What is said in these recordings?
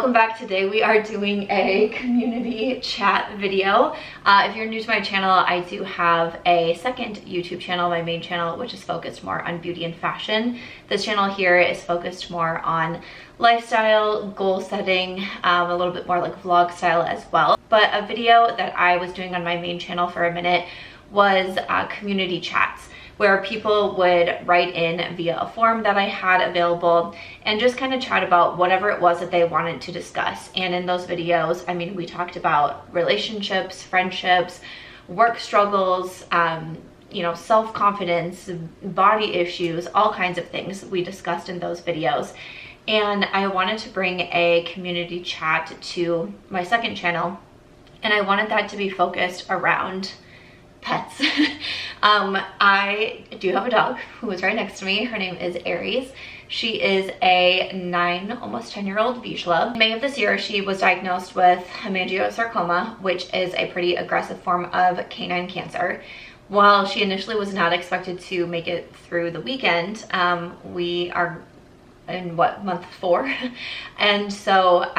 Welcome back. Today we are doing a community chat video. If you're new to my channel, I do have a second YouTube channel, my main channel, which is focused more on beauty and fashion. This channel here is focused more on lifestyle, goal setting, a little bit more like vlog style as well. But a video that I was doing on my main channel for a minute was community chats, where people would write in via a form that I had available and just kind of chat about whatever it was that they wanted to discuss. And in those videos, I mean, we talked about relationships, friendships, work struggles, you know, self-confidence, body issues, all kinds of things we discussed in those videos. And I wanted to bring a community chat to my second channel, and I wanted that to be focused around pets. I do have a dog who is right next to me. Her name is Aries. She is a 9, almost 10-year-old Vizsla. In May of this year, she was diagnosed with hemangiosarcoma, which is a pretty aggressive form of canine cancer. While she initially was not expected to make it through the weekend, we are in month 4, and so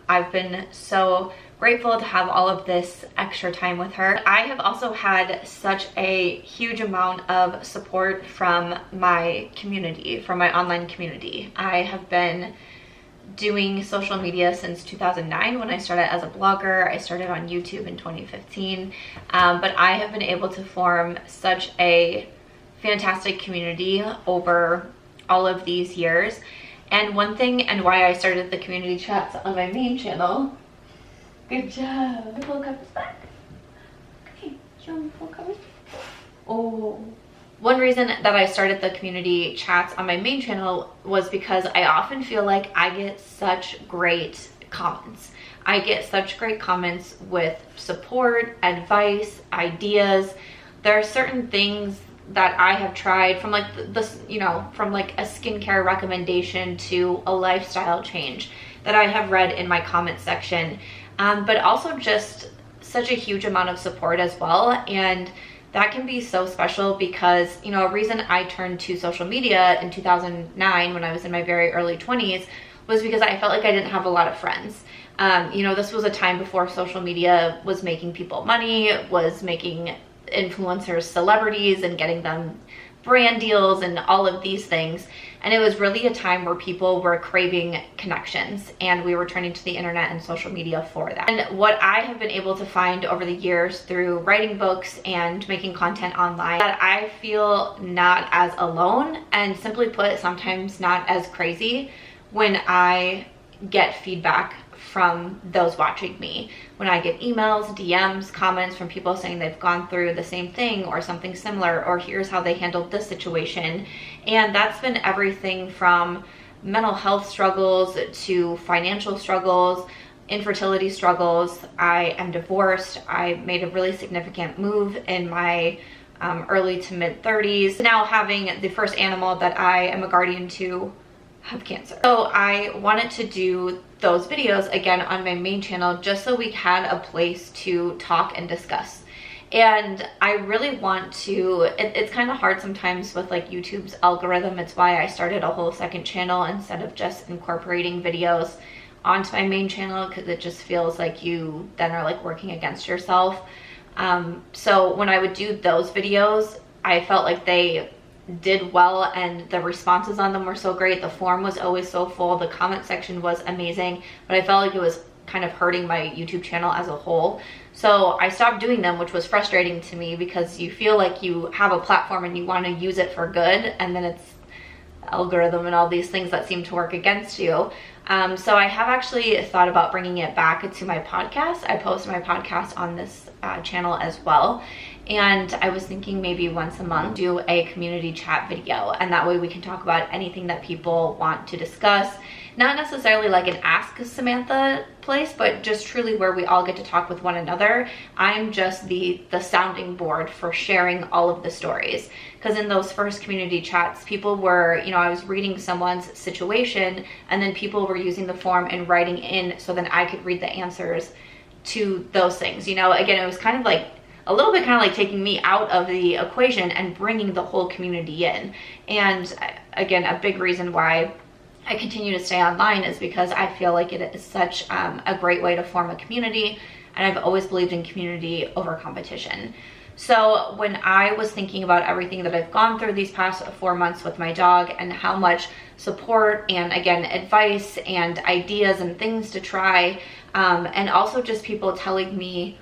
I've been so grateful to have all of this extra time with her. I have also had such a huge amount of support from my community, from my online community. I have been doing social media since 2009 when I started as a blogger. I started on YouTube in 2015, but I have been able to form such a fantastic community over all of these years. And one thing, and why I started the community chats on my main channel. Good job. Full covers back. Okay, show me full covers. Oh. One reason that I started the community chats on my main channel was because I often feel like I get such great comments. I get such great comments with support, advice, ideas. There are certain things that I have tried, from like this, you know, from like a skincare recommendation to a lifestyle change, that I have read in my comment section. But also just such a huge amount of support as well. And that can be so special because, you know, a reason I turned to social media in 2009 when I was in my very early 20s was because I felt like I didn't have a lot of friends. You know, this was a time before social media was making people money, was making influencers celebrities and getting them brand deals and all of these things. And it was really a time where people were craving connections, and we were turning to the internet and social media for that. And what I have been able to find over the years through writing books and making content online, that I feel not as alone, and simply put, sometimes not as crazy when I get feedback from those watching me. When I get emails, DMs, comments from people saying they've gone through the same thing or something similar, or here's how they handled this situation. And that's been everything from mental health struggles to financial struggles, infertility struggles. I am divorced. I made a really significant move in my early to mid 30s. Now having the first animal that I am a guardian to have cancer. So I wanted to do those videos again on my main channel just so we had a place to talk and discuss. And I really want to, it's kind of hard sometimes with like YouTube's algorithm. It's why I started a whole second channel instead of just incorporating videos onto my main channel, because it just feels like you then are like working against yourself. So when I would do those videos, I felt like they did well, and the responses on them were so great. The forum was always so full. The comment section was amazing, but I felt like it was kind of hurting my YouTube channel as a whole. So I stopped doing them, which was frustrating to me because you feel like you have a platform and you want to use it for good, and then it's the algorithm and all these things that seem to work against you. So I have actually thought about bringing it back to my podcast. I post my podcast on this channel as well. And I was thinking maybe once a month do a community chat video, and that way we can talk about anything that people want to discuss. Not necessarily like an Ask Samantha place, but just truly where we all get to talk with one another. I'm just the sounding board for sharing all of the stories. Because in those first community chats, people were, you know, I was reading someone's situation, and then people were using the form and writing in so then I could read the answers to those things. You know, again, it was kind of like a little bit kind of like taking me out of the equation and bringing the whole community in. And again, a big reason why I continue to stay online is because I feel like it is such a great way to form a community, and I've always believed in community over competition. So when I was thinking about everything that I've gone through these past 4 months with my dog, and how much support and, again, advice and ideas and things to try, and also just people telling me,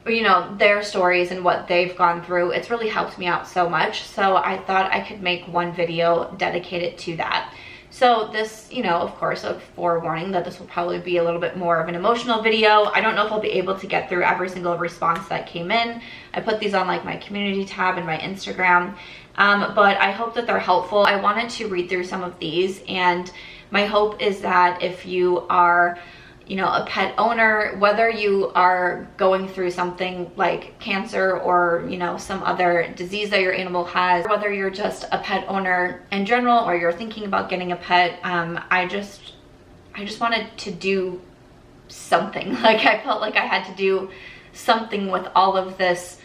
you know, their stories and what they've gone through, it's really helped me out so much. So I thought I could make one video dedicated to that. So this, you know, of course, a forewarning that this will probably be a little bit more of an emotional video. I don't know if I'll be able to get through every single response that came in. I put these on like my community tab and my Instagram, but I hope that they're helpful. I wanted to read through some of these, and my hope is that if you are, you know, a pet owner, whether you are going through something like cancer or, you know, some other disease that your animal has, whether you're just a pet owner in general or you're thinking about getting a pet, I just wanted to do something. Like, I felt like I had to do something with all of this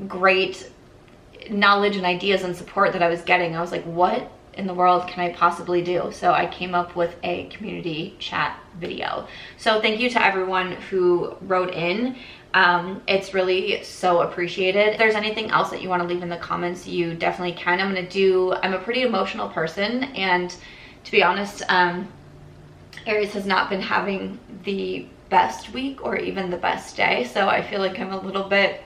great knowledge and ideas and support that I was getting. I was like, what in the world can I possibly do? So I came up with a community chat video. So thank you to everyone who wrote in. It's really so appreciated. If there's anything else that you want to leave in the comments, you definitely can. I'm a pretty emotional person, and to be honest, Aries has not been having the best week or even the best day, so I feel like I'm a little bit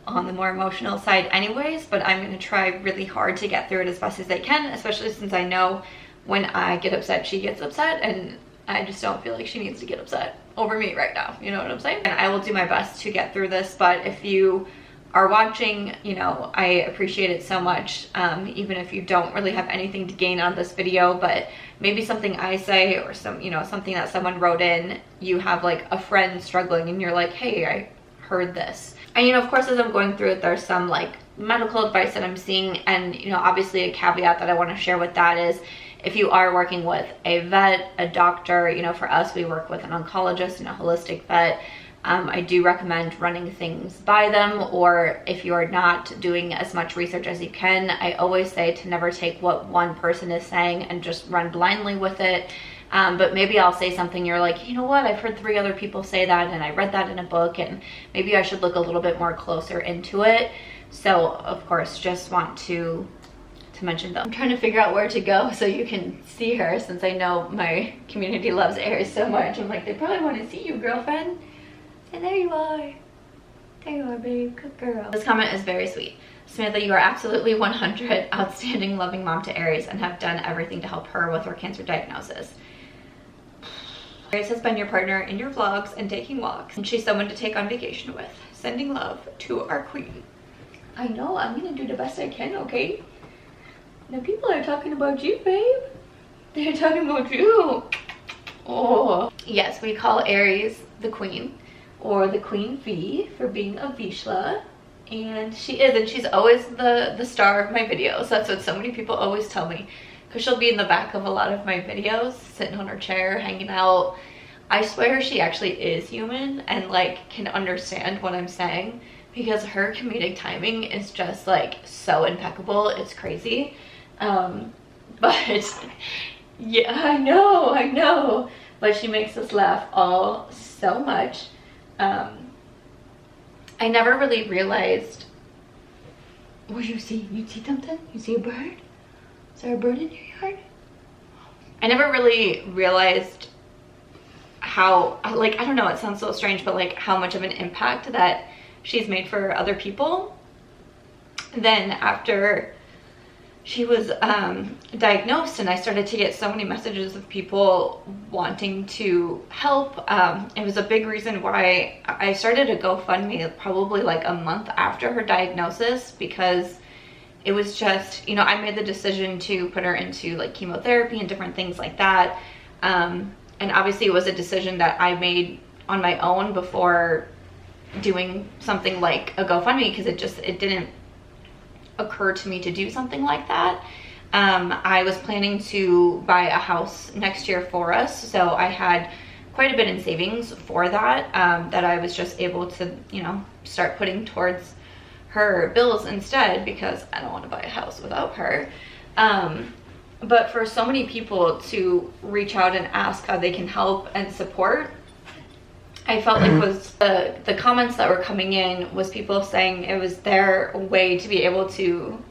on the more emotional side anyways, but I'm going to try really hard to get through it as best as I can, especially since I know when I get upset, she gets upset, and I just don't feel like she needs to get upset over me right now, you know what I'm saying? And I will do my best to get through this, but if you are watching, you know, I appreciate it so much, even if you don't really have anything to gain on this video, but maybe something I say or some, you know, something that someone wrote in, you have like a friend struggling and you're like, hey, I heard this. And, you know, of course, as I'm going through it, there's some like medical advice that I'm seeing, and, you know, obviously a caveat that I want to share with that is if you are working with a vet, a doctor, you know, for us, we work with an oncologist and a holistic vet. I do recommend running things by them, or if you are not doing as much research as you can, I always say to never take what one person is saying and just run blindly with it. But maybe I'll say something, you're like, you know what, I've heard 3 other people say that, and I read that in a book, and maybe I should look a little bit more closer into it. So, of course, just want to mention them. I'm trying to figure out where to go so you can see her, since I know my community loves Aries so much. I'm like, they probably want to see you, girlfriend. And there you are. There you are, babe. Good girl. This comment is very sweet. Samantha, you are absolutely 100 outstanding, loving mom to Aries, and have done everything to help her with her cancer diagnosis. Aries has been your partner in your vlogs and taking walks, and she's someone to take on vacation with. Sending love to our queen. I know, I'm gonna do the best I can, okay? Now people are talking about you, babe. They're talking about you. Oh. Yes, we call Aries the queen, or the queen bee, for being a Vishla. And she is, and she's always the star of my videos. That's what so many people always tell me, because she'll be in the back of a lot of my videos, sitting on her chair, hanging out. I swear she actually is human and like can understand what I'm saying, because her comedic timing is just like so impeccable. It's crazy. But yeah, I know, but she makes us laugh all so much. I never really realized. What do you see? You see something? You see a bird? Is there a bird in your yard? I never really realized how, like, I don't know, it sounds so strange, but like how much of an impact that she's made for other people. Then after she was diagnosed, and I started to get so many messages of people wanting to help. It was a big reason why I started a GoFundMe probably like a month after her diagnosis, because it was just, you know, I made the decision to put her into like chemotherapy and different things like that. And obviously it was a decision that I made on my own before doing something like a GoFundMe, because it didn't occur to me to do something like that. I was planning to buy a house next year for us, so I had quite a bit in savings for that, that I was just able to, you know, start putting towards her bills instead, because I don't want to buy a house without her. But for so many people to reach out and ask how they can help and support, I felt like was the comments that were coming in was people saying it was their way to be able to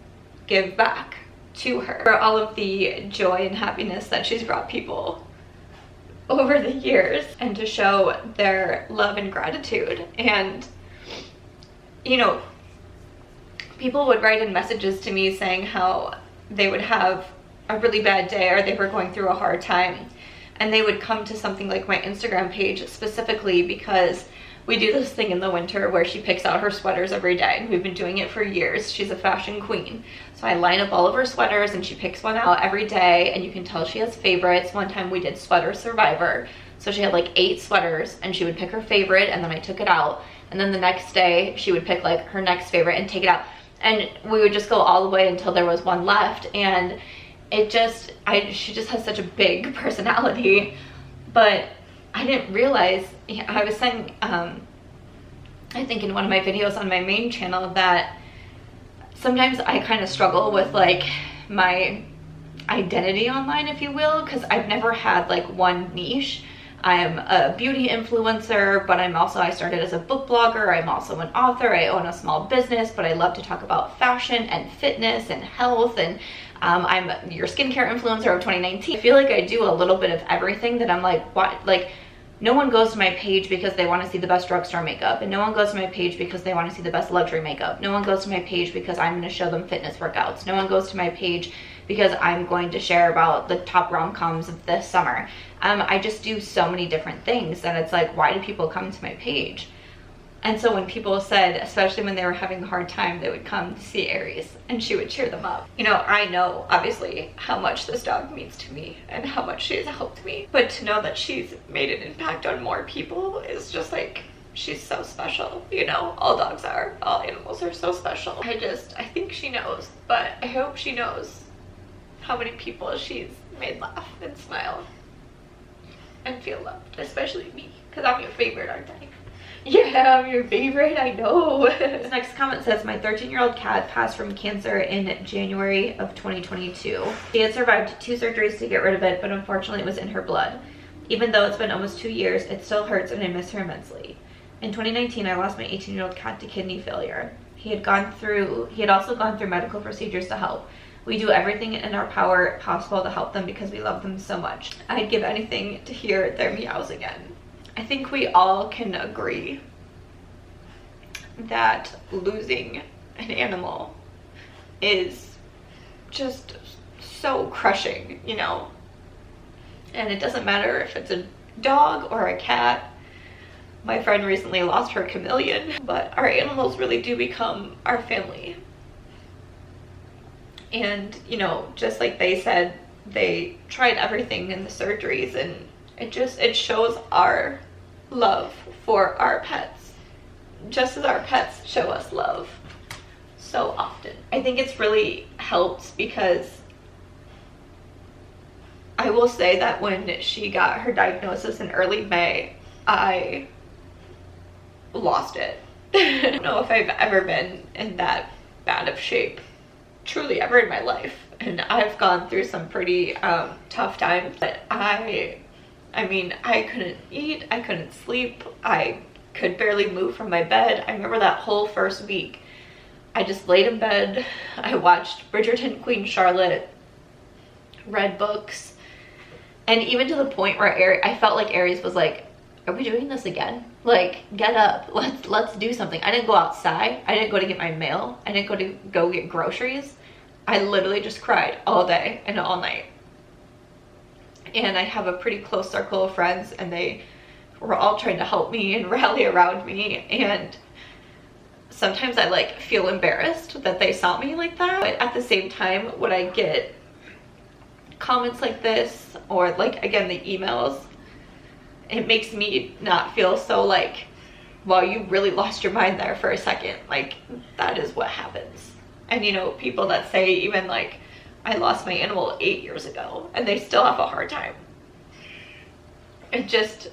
give back to her for all of the joy and happiness that she's brought people over the years, and to show their love and gratitude. And you know, people would write in messages to me saying how they would have a really bad day or they were going through a hard time, and they would come to something like my Instagram page specifically because we do this thing in the winter where she picks out her sweaters every day, and we've been doing it for years. She's a fashion queen. So I line up all of her sweaters and she picks one out every day, and you can tell she has favorites. One time we did Sweater Survivor. So she had like 8 sweaters and she would pick her favorite, and then I took it out. And then the next day she would pick like her next favorite and take it out. And we would just go all the way until there was one left. And it just, she just has such a big personality. But I didn't realize, I was saying, I think in one of my videos on my main channel, that sometimes I kind of struggle with like my identity online, if you will, because I've never had like one niche. I'm a beauty influencer, but I started as a book blogger. I'm also an author. I own a small business, but I love to talk about fashion and fitness and health, and I'm your skincare influencer of 2019. I feel like I do a little bit of everything that I'm like, what? Like, no one goes to my page because they want to see the best drugstore makeup, and no one goes to my page because they want to see the best luxury makeup. No one goes to my page because I'm going to show them fitness workouts. No one goes to my page because I'm going to share about the top rom-coms of this summer. I just do so many different things that it's like, why do people come to my page? And so when people said, especially when they were having a hard time, they would come to see Aries and she would cheer them up. You know, I know obviously how much this dog means to me and how much she has helped me, but to know that she's made an impact on more people is just like, she's so special. You know, all dogs are, all animals are so special. I think she knows, but I hope she knows how many people she's made laugh and smile and feel loved, especially me, because I'm your favorite, aren't I? Yeah, I'm your favorite, I know. This next comment says, my 13-year-old cat passed from cancer in January of 2022. She had survived 2 surgeries to get rid of it, but unfortunately it was in her blood. Even though it's been almost 2 years, it still hurts and I miss her immensely. In 2019, I lost my 18-year-old cat to kidney failure. He had also gone through medical procedures to help. We do everything in our power possible to help them because we love them so much. I'd give anything to hear their meows again. I think we all can agree that losing an animal is just so crushing, you know? And it doesn't matter if it's a dog or a cat. My friend recently lost her chameleon, but our animals really do become our family. And, you know, just like they said, they tried everything in the surgeries, and it shows our love for our pets, just as our pets show us love so often. I think it's really helped because I will say that when she got her diagnosis in early May, I lost it. I don't know if I've ever been in that bad of shape truly ever in my life, and I've gone through some pretty tough times, but I mean, I couldn't eat, I couldn't sleep, I could barely move from my bed. I remember that whole first week, I just laid in bed, I watched Bridgerton, Queen Charlotte, read books, and even to the point where I felt like Aries was like, are we doing this again? Like, get up, let's do something. I didn't go outside, I didn't go to get my mail, I didn't go get groceries. I literally just cried all day and all night. And I have a pretty close circle of friends, and they were all trying to help me and rally around me. And sometimes I like feel embarrassed that they saw me like that. But at the same time, when I get comments like this, or like, again, the emails, it makes me not feel so like, well, you really lost your mind there for a second. Like, that is what happens. And, you know, people that say even like, I lost my animal 8 years ago and they still have a hard time. It just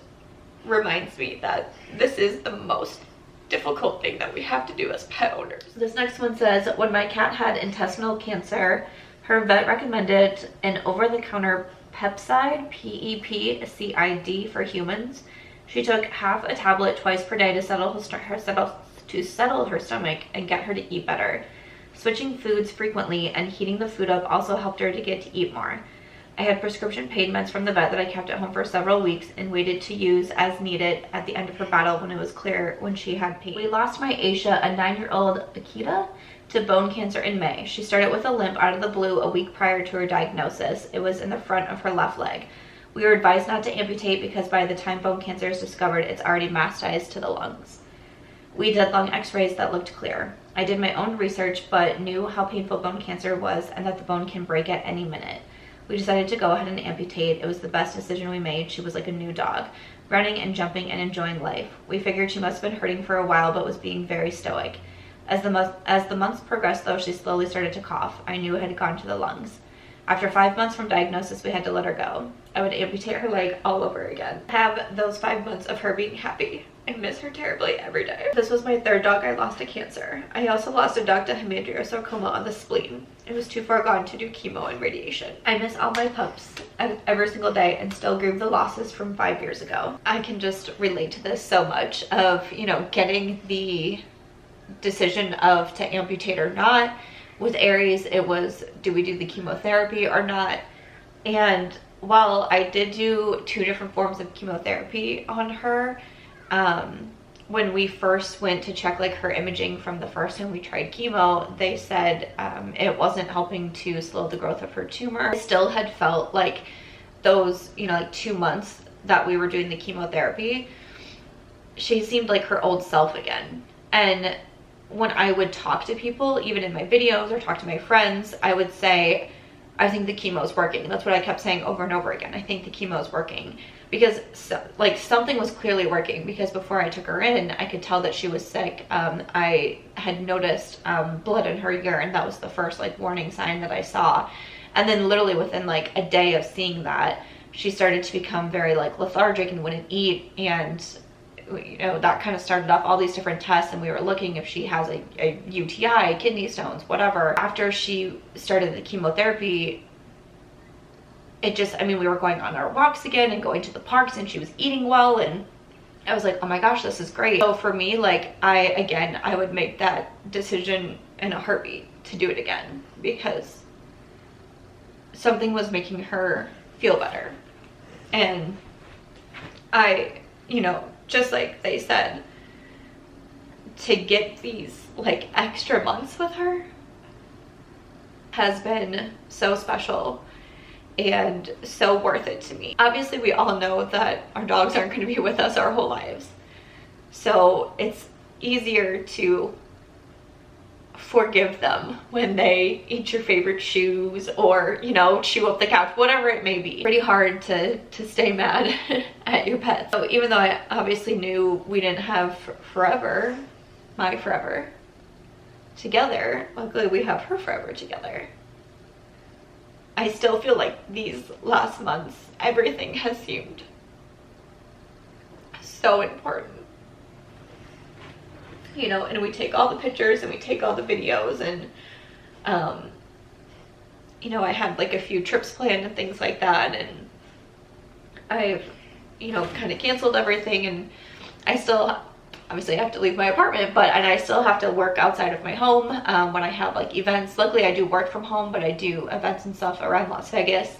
reminds me that this is the most difficult thing that we have to do as pet owners. This next one says, when my cat had intestinal cancer, Her vet recommended an over-the-counter Pepcid, P-E-P-C-I-D, for humans. She took half a tablet twice per day to settle her stomach and get her to eat better. Switching foods frequently and heating the food up also helped her to get to eat more. I had prescription pain meds from the vet that I kept at home for several weeks and waited to use as needed at the end of her battle when it was clear when she had pain. We lost my Aisha, a 9-year-old Akita, to bone cancer in May. She started with a limp out of the blue a week prior to her diagnosis. It was in the front of her left leg. We were advised not to amputate because by the time bone cancer is discovered, it's already metastasized to the lungs. We did lung x-rays that looked clear. I did my own research but knew how painful bone cancer was and that the bone can break at any minute. We decided to go ahead and amputate. It was the best decision we made. She was like a new dog, running and jumping and enjoying life. We figured she must have been hurting for a while but was being very stoic. As the months progressed though, she slowly started to cough. I knew it had gone to the lungs. After 5 months from diagnosis, we had to let her go. I would amputate her leg all over again. Have those 5 months of her being happy. I miss her terribly every day. This was my third dog I lost to cancer. I also lost a dog to hemangiosarcoma on the spleen. It was too far gone to do chemo and radiation. I miss all my pups every single day and still grieve the losses from 5 years ago. I can just relate to this so much of, you know, getting the decision of to amputate or not. With Aries, it was, do we do the chemotherapy or not? And while I did do 2 different forms of chemotherapy on her, when we first went to check like her imaging from the first time we tried chemo, they said it wasn't helping to slow the growth of her tumor. I still had felt like those, you know, like 2 months that we were doing the chemotherapy, she seemed like her old self again. And when I would talk to people, even in my videos or talk to my friends, I would say, I think the chemo is working. That's what I kept saying over and over again. I think the chemo is working. Because like something was clearly working, because before I took her in, I could tell that she was sick. I had noticed blood in her urine. That was the first like warning sign that I saw. And then literally within like a day of seeing that, she started to become very like lethargic and wouldn't eat. And you know, that kind of started off all these different tests, and we were looking if she has a UTI, kidney stones, whatever. After she started the chemotherapy, it just, I mean, we were going on our walks again and going to the parks, and she was eating well, and I was like, oh my gosh, this is great. So for me, like, I would make that decision in a heartbeat to do it again, because something was making her feel better. And you know, just like they said, to get these like extra months with her has been so special and so worth it to me. Obviously, we all know that our dogs aren't going to be with us our whole lives, so it's easier to forgive them when they eat your favorite shoes or, you know, chew up the couch, whatever it may be. Pretty hard to stay mad at your pets. So even though I obviously knew we didn't have forever, my forever together, luckily we have her forever together. I still feel like these last months, everything has seemed so important. You know, and we take all the pictures and we take all the videos, and you know, I had like a few trips planned and things like that, and I've, you know, kind of canceled everything, and I still obviously have to leave my apartment, and I still have to work outside of my home when I have like events. Luckily I do work from home, but I do events and stuff around Las Vegas.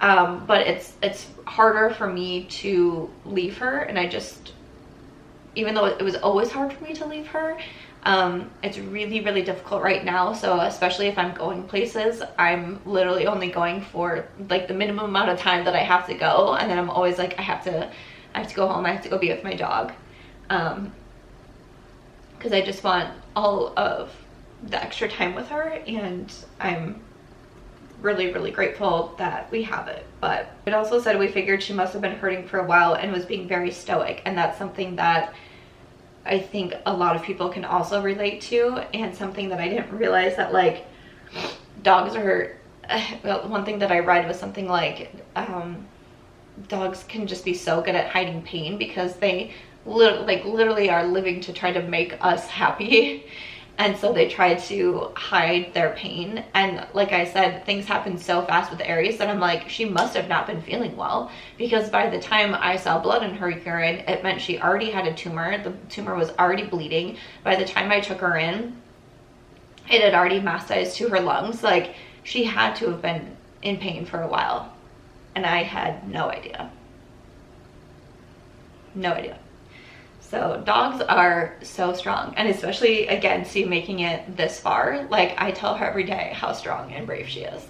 But it's harder for me to leave her, and I just, even though it was always hard for me to leave her, it's really, really difficult right now. So especially if I'm going places, I'm literally only going for like the minimum amount of time that I have to go, and then I'm always like, I have to go home, I have to go be with my dog, because I just want all of the extra time with her, and I'm really, really grateful that we have it. But it also said we figured she must have been hurting for a while and was being very stoic, and that's something that I think a lot of people can also relate to, and something that I didn't realize, that like dogs are, well, one thing that I read was something like dogs can just be so good at hiding pain because they literally are living to try to make us happy. And so they try to hide their pain. And like I said, things happen so fast with Aries that I'm like, she must have not been feeling well, because by the time I saw blood in her urine, it meant she already had a tumor. The tumor was already bleeding. By the time I took her in, it had already metastasized to her lungs. Like, she had to have been in pain for a while. And I had no idea. No idea. So dogs are so strong, and especially, again, see, making it this far, like, I tell her every day how strong and brave she is.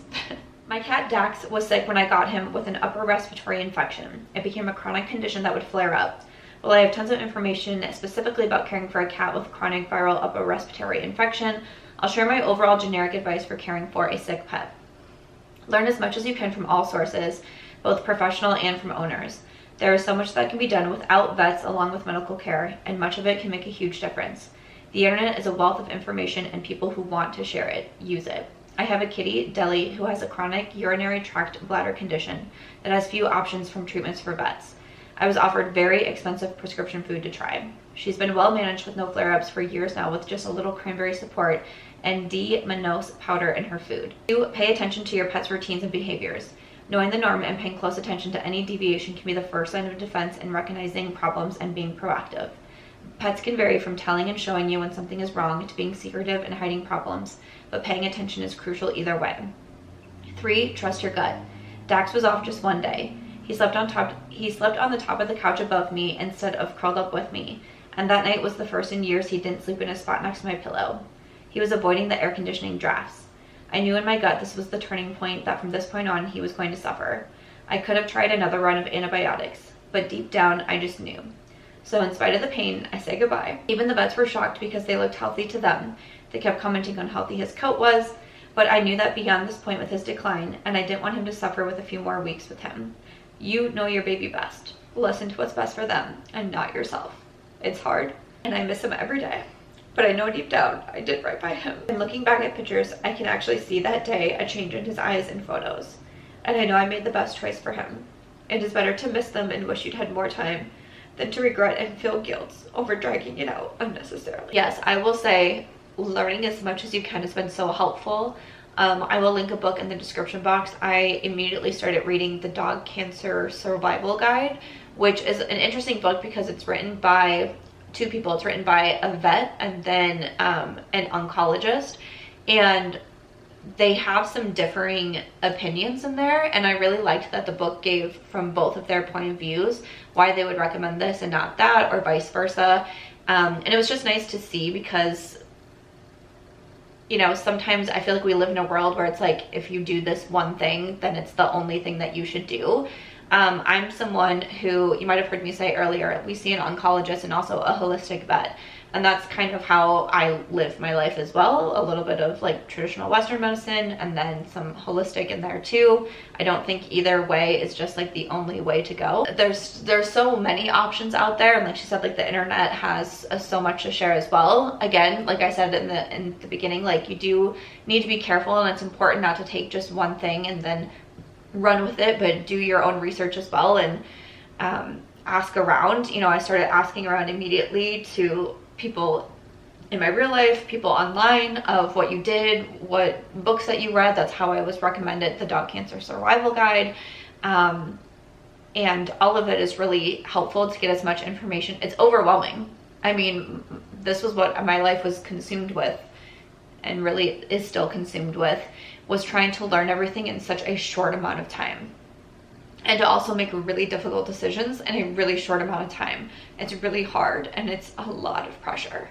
My cat Dax was sick when I got him with an upper respiratory infection. It became a chronic condition that would flare up. While I have tons of information specifically about caring for a cat with chronic viral upper respiratory infection, I'll share my overall generic advice for caring for a sick pet. Learn as much as you can from all sources, both professional and from owners. There is so much that can be done without vets along with medical care, and much of it can make a huge difference. The internet is a wealth of information, and people who want to share it, use it. I have a kitty, Deli, who has a chronic urinary tract bladder condition that has few options from treatments for vets. I was offered very expensive prescription food to try. She's been well managed with no flare-ups for years now, with just a little cranberry support and D-Manose powder in her food. You pay attention to your pet's routines and behaviors. Knowing the norm and paying close attention to any deviation can be the first line of defense in recognizing problems and being proactive. Pets can vary from telling and showing you when something is wrong to being secretive and hiding problems, but paying attention is crucial either way. 3, trust your gut. Dax was off just one day. He slept on the top of the couch above me instead of curled up with me, and that night was the first in years he didn't sleep in a spot next to my pillow. He was avoiding the air conditioning drafts. I knew in my gut this was the turning point, that from this point on he was going to suffer. I could have tried another run of antibiotics, but deep down I just knew. So in spite of the pain, I say goodbye. Even the vets were shocked because they looked healthy to them. They kept commenting on how healthy his coat was, but I knew that beyond this point with his decline, and I didn't want him to suffer with a few more weeks with him. You know your baby best. Listen to what's best for them and not yourself. It's hard, and I miss him every day. But I know deep down I did right by him. And looking back at pictures, I can actually see that day a change in his eyes in photos. And I know I made the best choice for him. It is better to miss them and wish you'd had more time than to regret and feel guilt over dragging it out unnecessarily. Yes, I will say learning as much as you can has been so helpful. I will link a book in the description box. I immediately started reading the Dog Cancer Survival Guide, which is an interesting book because it's written by 2 people. It's written by a vet and then an oncologist, and they have some differing opinions in there, and I really liked that the book gave from both of their point of views why they would recommend this and not that, or vice versa. And it was just nice to see, because, you know, sometimes I feel like we live in a world where it's like, if you do this one thing, then it's the only thing that you should do. I'm someone who, you might have heard me say earlier, we see an oncologist and also a holistic vet. And that's kind of how I live my life as well. A little bit of like traditional Western medicine and then some holistic in there too. I don't think either way is just like the only way to go. There's so many options out there, and like she said, like the internet has so much to share as well. Again, like I said in the beginning, like you do need to be careful, and it's important not to take just one thing and then run with it, but do your own research as well, and ask around. You know, I started asking around immediately to people in my real life, people online, of what you did, what books that you read. That's how I was recommended the Dog Cancer Survival Guide, and all of it is really helpful to get as much information. It's overwhelming. I mean, this was what my life was consumed with, and really is still consumed with, was trying to learn everything in such a short amount of time, and to also make really difficult decisions in a really short amount of time. It's really hard, and it's a lot of pressure.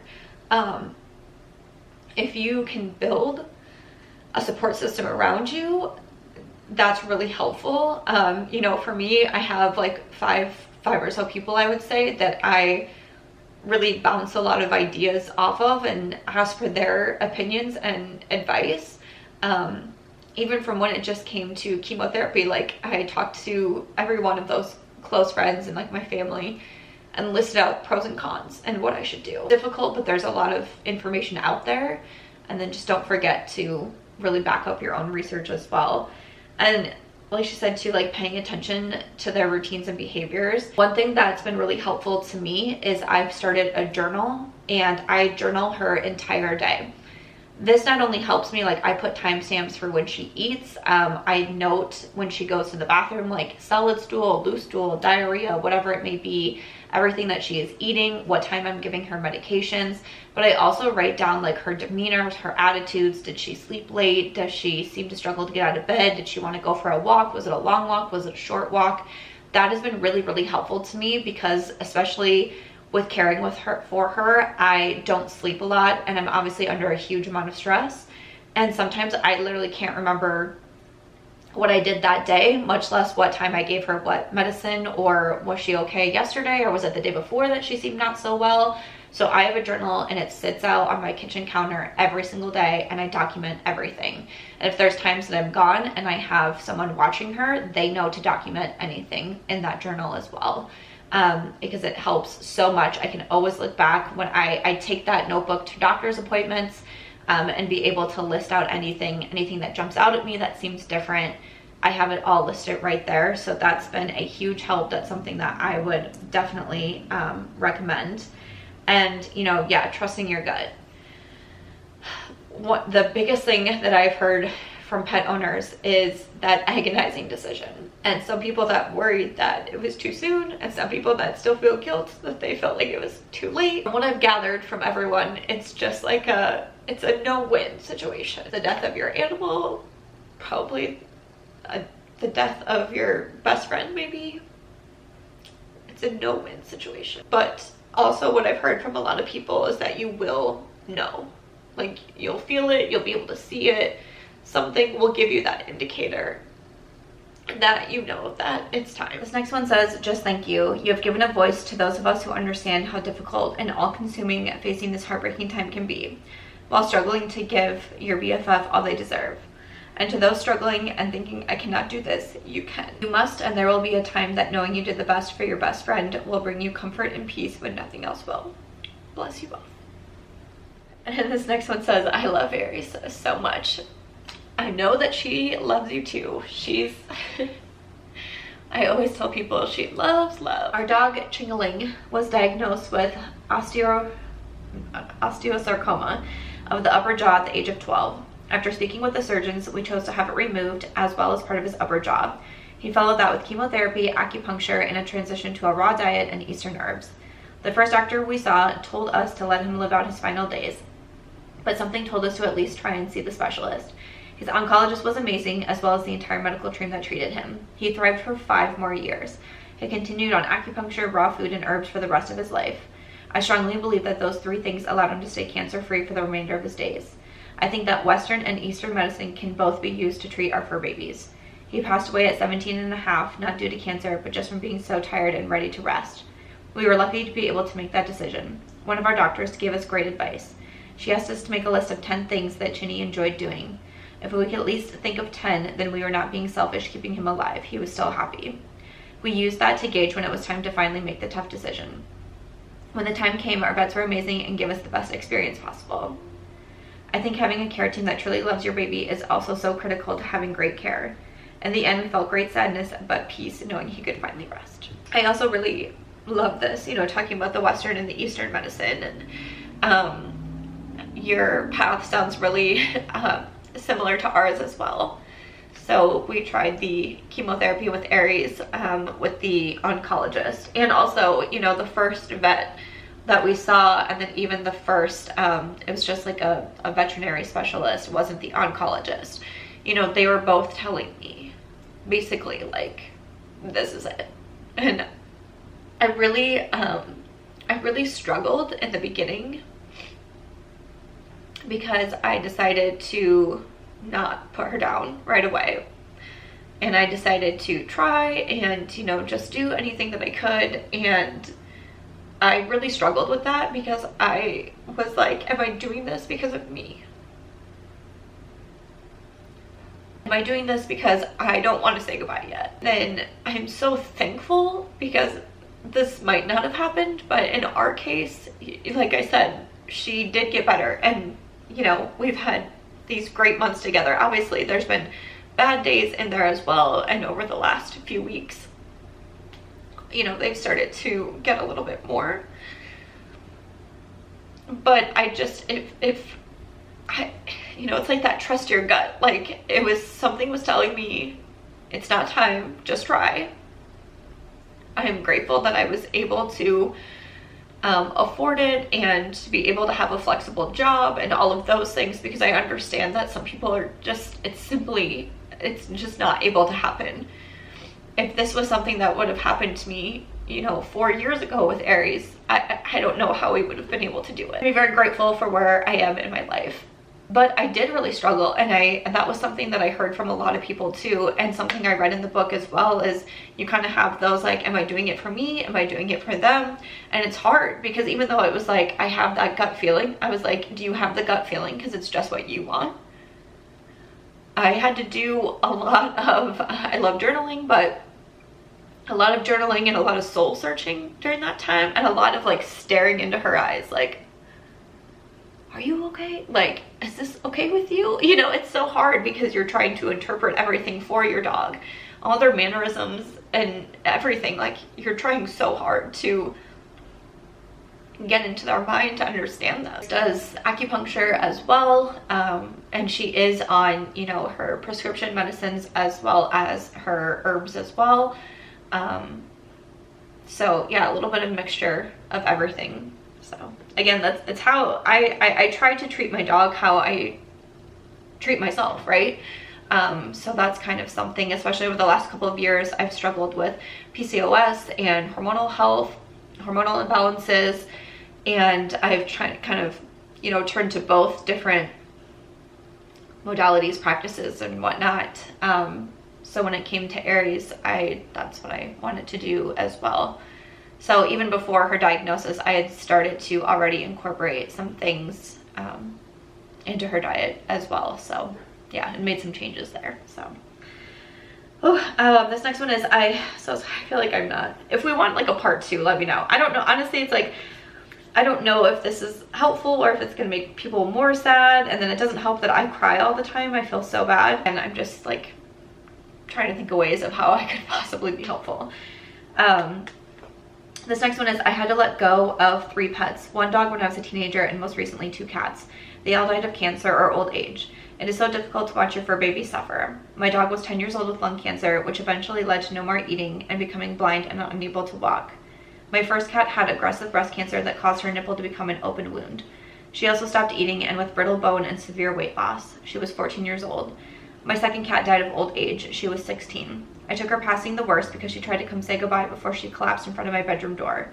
If you can build a support system around you, that's really helpful. You know, for me, I have like five or so people, I would say, that I really bounce a lot of ideas off of and ask for their opinions and advice. Even from when it just came to chemotherapy, like I talked to every one of those close friends and like my family and listed out pros and cons and what I should do. Difficult, but there's a lot of information out there. And then just don't forget to really back up your own research as well. And like she said too, like paying attention to their routines and behaviors. One thing that's been really helpful to me is I've started a journal, and I journal her entire day. This not only helps me, like I put timestamps for when she eats. I note when she goes to the bathroom, like solid stool, loose stool, diarrhea, whatever it may be, everything that she is eating, what time I'm giving her medications. But I also write down like her demeanor, her attitudes. Did she sleep late? Does she seem to struggle to get out of bed? Did she want to go for a walk? Was it a long walk? Was it a short walk? That has been really, really helpful to me, because especially with caring for her, I don't sleep a lot, and I'm obviously under a huge amount of stress. And sometimes I literally can't remember what I did that day, much less what time I gave her what medicine, or was she okay yesterday, or was it the day before that she seemed not so well. So I have a journal, and it sits out on my kitchen counter every single day, and I document everything. And if there's times that I'm gone and I have someone watching her, they know to document anything in that journal as well. Because it helps so much. I can always look back when I take that notebook to doctor's appointments, and be able to list out anything that jumps out at me that seems different. I have it all listed right there. So that's been a huge help. That's something that I would definitely recommend. And, you know, yeah, trusting your gut. What the biggest thing that I've heard from pet owners is that agonizing decision. And some people that worried that it was too soon, and some people that still feel guilt that they felt like it was too late. From what I've gathered from everyone, it's just like it's a no-win situation. The death of your animal, probably the death of your best friend maybe. It's a no-win situation. But also what I've heard from a lot of people is that you will know. Like, you'll feel it, you'll be able to see it. Something will give you that indicator that you know that it's time. This next one says, just thank you. You have given a voice to those of us who understand how difficult and all-consuming facing this heartbreaking time can be, while struggling to give your BFF all they deserve. And to those struggling and thinking, I cannot do this, you can. You must, and there will be a time that knowing you did the best for your best friend will bring you comfort and peace when nothing else will. Bless you both. And this next one says, I love Aries so much. I know that she loves you too. She's, I always tell people she loves love. Our dog Chingaling was diagnosed with osteosarcoma of the upper jaw at the age of 12. After speaking with the surgeons, we chose to have it removed, as well as part of his upper jaw. He followed that with chemotherapy, acupuncture, and a transition to a raw diet and Eastern herbs. The first doctor we saw told us to let him live out his final days, but something told us to at least try and see the specialist. His oncologist was amazing, as well as the entire medical team that treated him. He thrived for 5 more years. He continued on acupuncture, raw food, and herbs for the rest of his life. I strongly believe that those 3 things allowed him to stay cancer-free for the remainder of his days. I think that Western and Eastern medicine can both be used to treat our fur babies. He passed away at 17 and a half, not due to cancer, but just from being so tired and ready to rest. We were lucky to be able to make that decision. One of our doctors gave us great advice. She asked us to make a list of 10 things that Chinny enjoyed doing. If we could at least think of 10, then we were not being selfish keeping him alive. He was still happy. We used that to gauge when it was time to finally make the tough decision. When the time came, our vets were amazing and gave us the best experience possible. I think having a care team that truly loves your baby is also so critical to having great care. In the end, we felt great sadness, but peace knowing he could finally rest. I also really love this, you know, talking about the Western and the Eastern medicine, and your path sounds really similar to ours as well. So we tried the chemotherapy with Aries, with the oncologist, and also, you know, the first vet that we saw, and then even the first, it was just like a veterinary specialist, it wasn't the oncologist. You know, they were both telling me, basically, like, this is it. And I really struggled in the beginning, because I decided to not put her down right away. And I decided to try and, you know, just do anything that I could. And I really struggled with that, because I was like, am I doing this because of me? Am I doing this because I don't want to say goodbye yet? Then I'm so thankful, because this might not have happened, but in our case, like I said, she did get better. And, you know, we've had these great months together. Obviously, there's been bad days in there as well. And over the last few weeks, you know, they've started to get a little bit more. But I just, you know, it's like that trust your gut. Like, it was, something was telling me it's not time, just try. I am grateful that I was able to afford it and to be able to have a flexible job and all of those things, because I understand that some people are just, it's just not able to happen. If this was something that would have happened to me, you know, 4 years ago with Aries, I don't know how we would have been able to do it. I'm very grateful for where I am in my life. But I did really struggle, and that was something that I heard from a lot of people too, and something I read in the book as well, is you kind of have those like, am I doing it for me? Am I doing it for them? And it's hard, because even though it was like, I have that gut feeling, I was like, do you have the gut feeling because it's just what you want? I had to do a lot of, I love journaling, but a lot of journaling and a lot of soul searching during that time, and a lot of like staring into her eyes, like, are you okay? Like, is this okay with you? You know, it's so hard because you're trying to interpret everything for your dog, all their mannerisms and everything. Like, you're trying so hard to get into their mind to understand them. She does acupuncture as well, and she is on, you know, her prescription medicines as well as her herbs as well. So yeah, a little bit of mixture of everything. So again, that's how I try to treat my dog how I treat myself, right? So that's kind of something, especially over the last couple of years, I've struggled with PCOS and hormonal health, hormonal imbalances, and I've tried kind of, you know, turned to both different modalities, practices and whatnot. So when it came to Aries, that's what I wanted to do as well. So even before her diagnosis, I had started to already incorporate some things into her diet as well. So yeah, and made some changes there. So this next one is, I feel like I'm not, if we want like a part 2, let me know. I don't know, honestly, it's like, I don't know if this is helpful or if it's gonna make people more sad, and then it doesn't help that I cry all the time. I feel so bad, and I'm just like trying to think of ways of how I could possibly be helpful. This next one is, I had to let go of 3 pets, 1 dog when I was a teenager, and most recently 2 cats. They all died of cancer or old age. It is so difficult to watch your fur baby suffer. My dog was 10 years old with lung cancer, which eventually led to no more eating and becoming blind and unable to walk. My first cat had aggressive breast cancer that caused her nipple to become an open wound. She also stopped eating, and with brittle bone and severe weight loss. She was 14 years old. My second cat died of old age. She was 16. I took her passing the worst because she tried to come say goodbye before she collapsed in front of my bedroom door.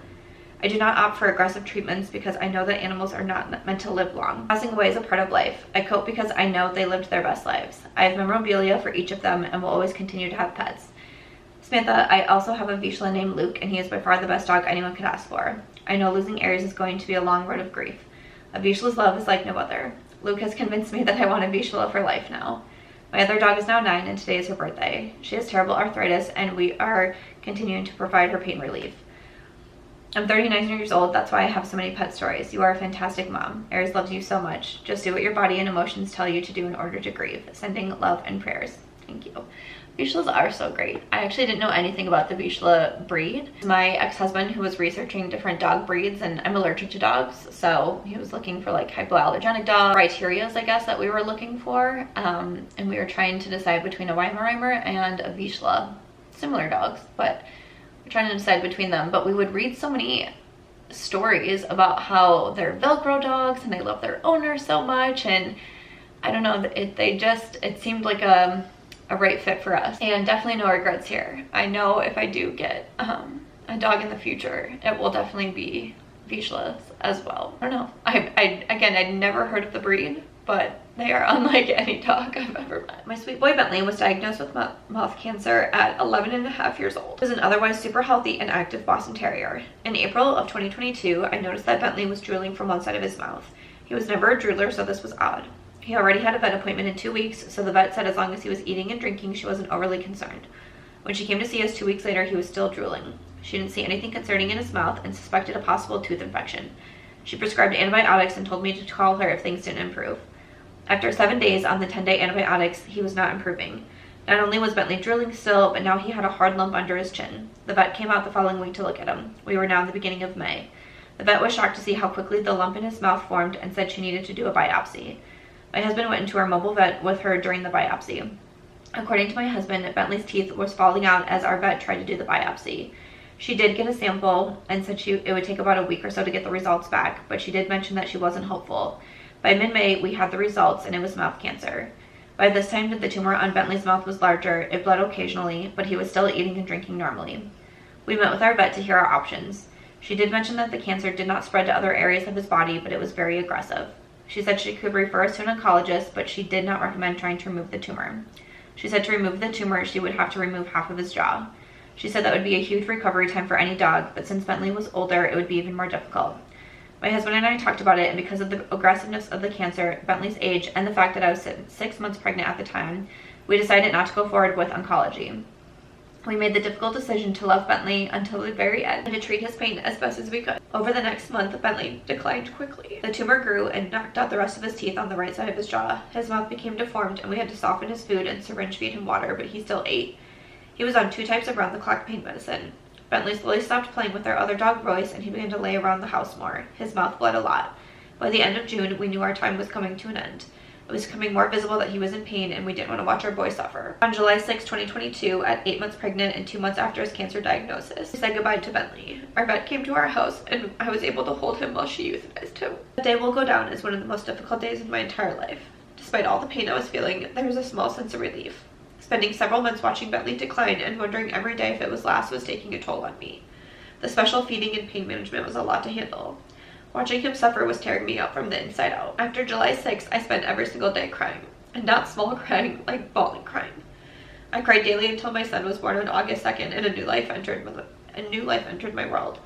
I do not opt for aggressive treatments because I know that animals are not meant to live long. Passing away is a part of life. I cope because I know they lived their best lives. I have memorabilia for each of them and will always continue to have pets. Samantha, I also have a Vizsla named Luke, and he is by far the best dog anyone could ask for. I know losing Aries is going to be a long road of grief. A Vizsla's love is like no other. Luke has convinced me that I want a Vizsla for life now. My other dog is now 9, and today is her birthday. She has terrible arthritis, and we are continuing to provide her pain relief. I'm 39 years old, that's why I have so many pet stories. You are a fantastic mom. Aries loves you so much. Just do what your body and emotions tell you to do in order to grieve. Sending love and prayers. Thank you. Vizslas are so great. I actually didn't know anything about the Vizsla breed. My ex-husband, who was researching different dog breeds, and I'm allergic to dogs, so he was looking for like hypoallergenic dog criterias, I guess, that we were looking for, and we were trying to decide between a Weimaraner and a Vizsla. Similar dogs, but we're trying to decide between them. But we would read so many stories about how they're Velcro dogs and they love their owner so much, and I don't know, it seemed like a right fit for us, and definitely no regrets here. I know if I do get a dog in the future, it will definitely be Vizslas as well. I don't know. Again, I'd never heard of the breed, but they are unlike any dog I've ever met. My sweet boy Bentley was diagnosed with mouth cancer at 11.5 years old. He was an otherwise super healthy and active Boston Terrier. In April of 2022, I noticed that Bentley was drooling from one side of his mouth. He was never a drooler, so this was odd. He already had a vet appointment in 2 weeks, so the vet said as long as he was eating and drinking, she wasn't overly concerned. When she came to see us 2 weeks later, he was still drooling. She didn't see anything concerning in his mouth and suspected a possible tooth infection. She prescribed antibiotics and told me to call her if things didn't improve. After 7 days on the 10-day antibiotics, he was not improving. Not only was Bentley drooling still, but now he had a hard lump under his chin. The vet came out the following week to look at him. We were now in the beginning of May. The vet was shocked to see how quickly the lump in his mouth formed and said she needed to do a biopsy. My husband went into our mobile vet with her during the biopsy. According to my husband, Bentley's teeth was falling out as our vet tried to do the biopsy. She did get a sample and said it would take about a week or so to get the results back, but she did mention that she wasn't hopeful. By mid-May, we had the results, and it was mouth cancer. By this time, the tumor on Bentley's mouth was larger, it bled occasionally, but he was still eating and drinking normally. We met with our vet to hear our options. She did mention that the cancer did not spread to other areas of his body, but it was very aggressive. She said she could refer us to an oncologist, but she did not recommend trying to remove the tumor. She said to remove the tumor, she would have to remove half of his jaw. She said that would be a huge recovery time for any dog, but since Bentley was older, it would be even more difficult. My husband and I talked about it, and because of the aggressiveness of the cancer, Bentley's age, and the fact that I was 6 months pregnant at the time, we decided not to go forward with oncology. We made the difficult decision to love Bentley until the very end and to treat his pain as best as we could. Over the next month, Bentley declined quickly. The tumor grew and knocked out the rest of his teeth on the right side of his jaw. His mouth became deformed, and we had to soften his food and syringe feed him water, but he still ate. He was on 2 types of round-the-clock pain medicine. Bentley slowly stopped playing with our other dog, Royce, and he began to lay around the house more. His mouth bled a lot. By the end of June, we knew our time was coming to an end. It was becoming more visible that he was in pain, and we didn't want to watch our boy suffer. On July 6, 2022, at 8 months pregnant and 2 months after his cancer diagnosis, we said goodbye to Bentley. Our vet came to our house, and I was able to hold him while she euthanized him. The day will go down as one of the most difficult days in my entire life. Despite all the pain I was feeling, there was a small sense of relief. Spending several months watching Bentley decline and wondering every day if it was last was taking a toll on me. The special feeding and pain management was a lot to handle. Watching him suffer was tearing me up from the inside out. After July 6th, I spent every single day crying. And not small crying, like bawling crying. I cried daily until my son was born on August 2nd and a new life entered my world.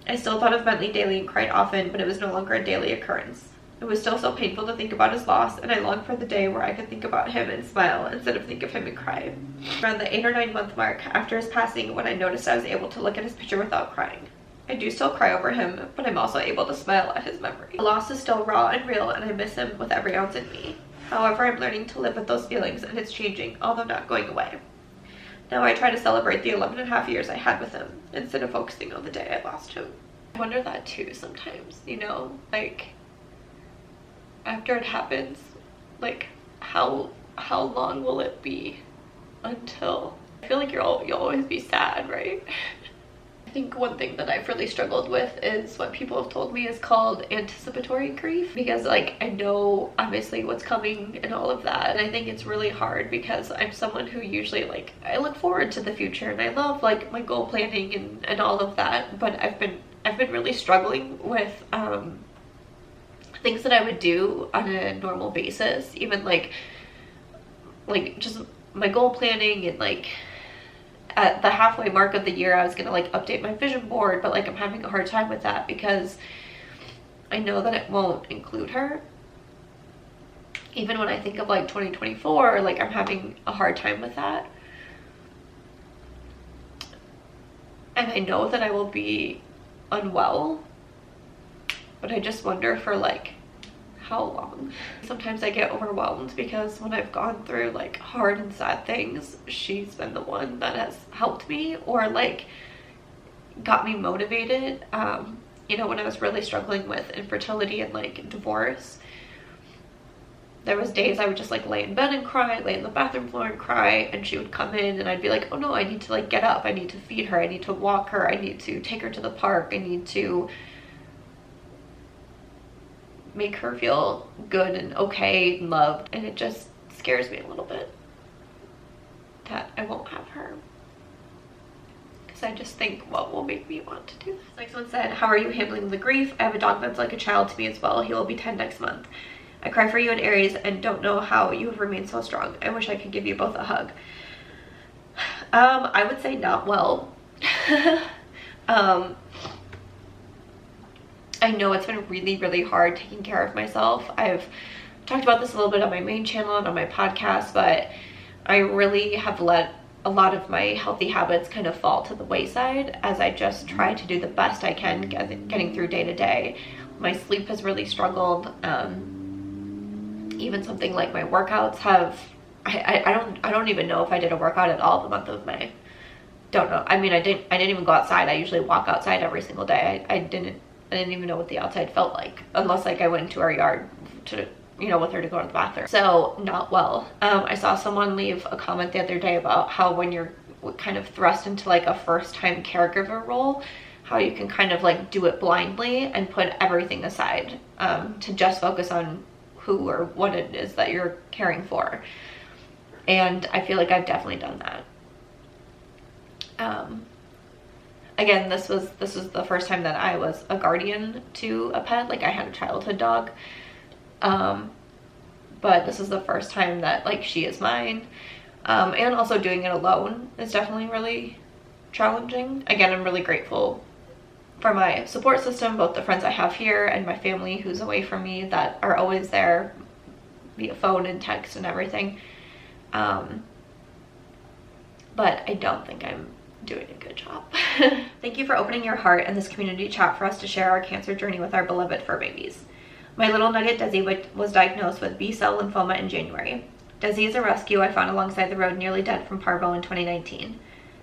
I still thought of Bentley daily and cried often, but it was no longer a daily occurrence. It was still so painful to think about his loss, and I longed for the day where I could think about him and smile instead of think of him and cry. Around the 8 or 9 month mark after his passing, when I noticed I was able to look at his picture without crying. I do still cry over him, but I'm also able to smile at his memory. The loss is still raw and real, and I miss him with every ounce in me. However, I'm learning to live with those feelings, and it's changing, although not going away. Now I try to celebrate the 11.5 years I had with him, instead of focusing on the day I lost him. I wonder that too sometimes, you know, like, after it happens, like, how long will it be until, I feel like you'll always be sad, right? I think one thing that I've really struggled with is what people have told me is called anticipatory grief, because like I know obviously what's coming and all of that, and I think it's really hard because I'm someone who usually, like, I look forward to the future and I love like my goal planning and all of that, but I've been really struggling with things that I would do on a normal basis, even like just my goal planning, and like at the halfway mark of the year I was gonna like update my vision board, but like I'm having a hard time with that because I know that it won't include her. Even when I think of like 2024, like I'm having a hard time with that. And I know that I will be unwell, but I just wonder for like how long. Sometimes I get overwhelmed because when I've gone through like hard and sad things, she's been the one that has helped me or like got me motivated. You know, when I was really struggling with infertility and like divorce, there was days I would just like lay in bed and cry, lay in the bathroom floor and cry, and she would come in and I'd be like, oh no, I need to like get up, I need to feed her, I need to walk her, I need to take her to the park, I need to make her feel good and okay and loved. And it just scares me a little bit that I won't have her, because I just think what will make me want to do this. Like someone said, how are you handling the grief? I have a dog that's like a child to me as well. He will be 10 next month. I cry for you in Aries and don't know how you have remained so strong. I wish I could give you both a hug. I would say not well. I know it's been really, really hard taking care of myself. I've talked about this a little bit on my main channel and on my podcast, but I really have let a lot of my healthy habits kind of fall to the wayside as I just try to do the best I can getting through day to day. My sleep has really struggled. Even something like my workouts I don't even know if I did a workout at all the month of May. Don't know. I mean, I didn't even go outside. I usually walk outside every single day. I didn't even know what the outside felt like, unless like I went into our yard to, you know, with her to go to the bathroom. So not well. I saw someone leave a comment the other day about how when you're kind of thrust into like a first-time caregiver role, how you can kind of like do it blindly and put everything aside to just focus on who or what it is that you're caring for. And I feel like I've definitely done that. Again, this was the first time that I was a guardian to a pet. Like I had a childhood dog, but this is the first time that like she is mine. And also doing it alone is definitely really challenging. Again, I'm really grateful for my support system, both the friends I have here and my family who's away from me that are always there via phone and text and everything. But I don't think I'm doing a good job. Thank you for opening your heart in this community chat for us to share our cancer journey with our beloved fur babies. My little nugget Desi was diagnosed with B-cell lymphoma in January. Desi is a rescue I found alongside the road nearly dead from parvo in 2019.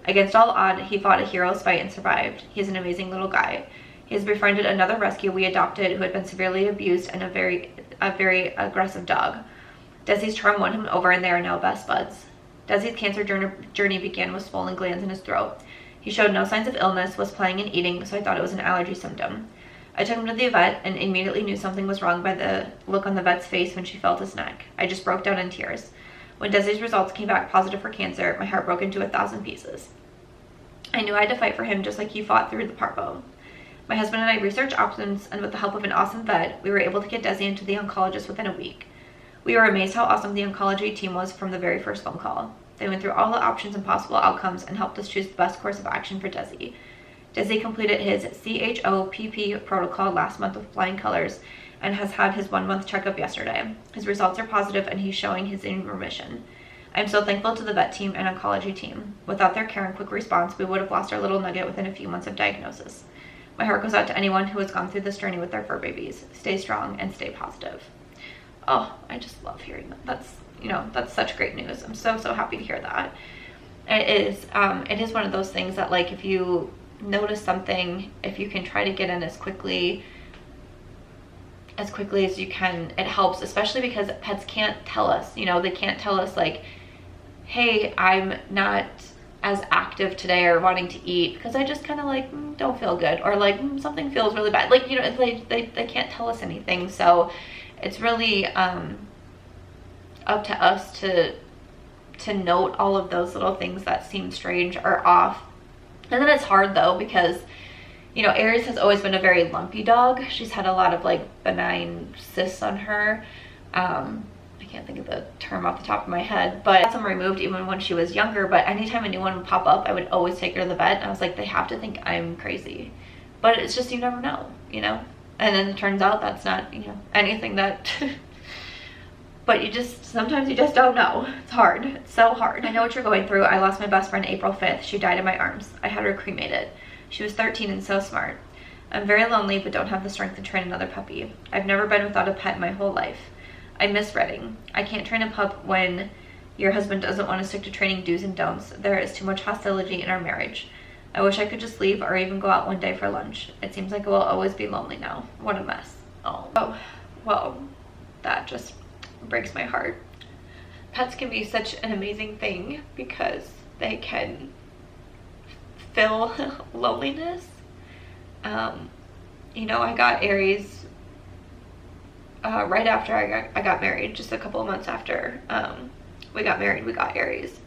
Against all odds, he fought a hero's fight and survived. He's an amazing little guy. He has befriended another rescue we adopted who had been severely abused and a very aggressive dog. Desi's charm won him over and they are now best buds. Desi's cancer journey began with swollen glands in his throat. He showed no signs of illness, was playing and eating, so I thought it was an allergy symptom. I took him to the vet and immediately knew something was wrong by the look on the vet's face when she felt his neck. I just broke down in tears. When Desi's results came back positive for cancer, my heart broke into 1,000 pieces. I knew I had to fight for him just like he fought through the parvo. My husband and I researched options, and with the help of an awesome vet, we were able to get Desi into the oncologist within a week. We were amazed how awesome the oncology team was from the very first phone call. They went through all the options and possible outcomes and helped us choose the best course of action for Desi. Desi completed his CHOPP protocol last month with flying colors and has had his 1-month checkup yesterday. His results are positive and he's showing he's in remission. I'm so thankful to the vet team and oncology team. Without their care and quick response, we would have lost our little nugget within a few months of diagnosis. My heart goes out to anyone who has gone through this journey with their fur babies. Stay strong and stay positive. Oh, I just love hearing that. That's such great news. I'm so happy to hear that. It is one of those things that like if you notice something, if you can try to get in as quickly as you can, it helps, especially because pets can't tell us, they can't tell us like, hey, I'm not as active today or wanting to eat because I just kind of like don't feel good, or like something feels really bad. Like, they can't tell us anything. So it's really up to us to note all of those little things that seem strange or off. And then it's hard though because Aries has always been a very lumpy dog. She's had a lot of like benign cysts on her. I can't think of the term off the top of my head, but I had some removed even when she was younger. But anytime a new one would pop up, I would always take her to the vet, and I was like, they have to think I'm crazy. But it's just, you never know, and then it turns out that's not anything that but sometimes you just don't know. It's hard. It's so hard. I know what you're going through. I lost my best friend April 5th. She died in my arms. I had her cremated. She was 13 and so smart. I'm very lonely but don't have the strength to train another puppy. I've never been without a pet my whole life. I miss Reading. I can't train a pup when your husband doesn't want to stick to training do's and don'ts. There is too much hostility in our marriage. I wish I could just leave or even go out one day for lunch. It seems like I will always be lonely now. What a mess. Oh, well, that just breaks my heart. Pets can be such an amazing thing because they can fill loneliness. I got Aries right after I got married. Just a couple of months after we got married, we got Aries.